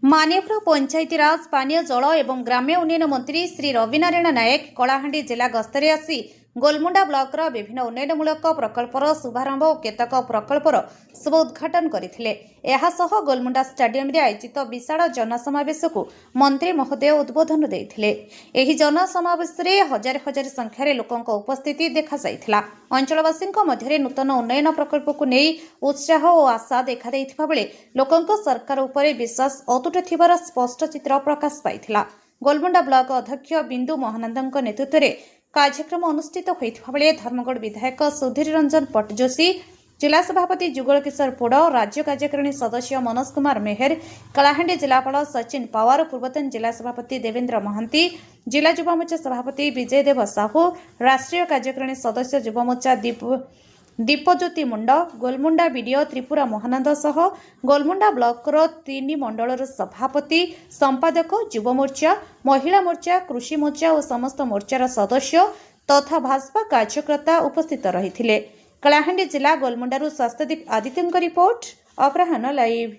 मानेपुर पंचायतीराज पानीय जल एवं ग्राम्य उन्नयन मंत्री श्री रविनारायण नायक कलाहांडी जिला गस्तरे आसी गोलमुंडा ब्लॉक विभिन्न उन्नयनमूलक प्रकल्पर शुभारंभ और केतक प्रकल्पर शुभ उद्घाटन करथिले। एहासह गोलमुंडा स्टेडियम रे आयोजित विशाल जनसमावेश को मंत्री महोदय उद्बोधन देथिले। एही जनसमावेश रे हजार हजार संख्यार लोकंक उपस्थिति देखा जायथिला। अंचलवासींक मध्यरे नूतन उन्नयन प्रकल्प को नहीं उत्साह और आशा देखा देथिबा बेले लोकंक सरकार उपरे विश्वास अतुट थिबार स्पष्ट चित्र प्रकाश पाइथिला। गोलमुंडा ब्लॉक अध्यक्ष बिंदु महानंदଙ୍କ नेतृत्व में कार्यक्रम अनुष्ठित होता बेले धर्मगढ़ विधायक सुधीर रंजन पटजोशी, जिला सभापति जुगल किशोर पोड़, राज्य कार्यकारिणी सदस्य मनोज कुमार मेहर, कलाहांडी जिलापाल सचिन पवार, पूर्वतन जिला सभापति देवेंद्र महांती, जिला युवा मोर्चा सभापति विजय देव साहू, राष्ट्रीय कार्यकारिणी सदस्य युवा मोर्चा दीपज्योति मुंड, गोलमुंडा बीडीओ त्रिपुरा महानंद सह गोलमुंडा ब्लॉकर 3 मंडल सभापति, संपादक, युवा मोर्चा, महिला मोर्चा, कृषि मोर्चा और समस्त मोर्चार सदस्य तथा भाजपा कार्यकर्ता उपस्थित रही। कलाहांडी जिला गोलमुंडारू स्वास्थ्यदीप आदित्यଙ୍କ रिपोर्ट अपराह्न लाइव।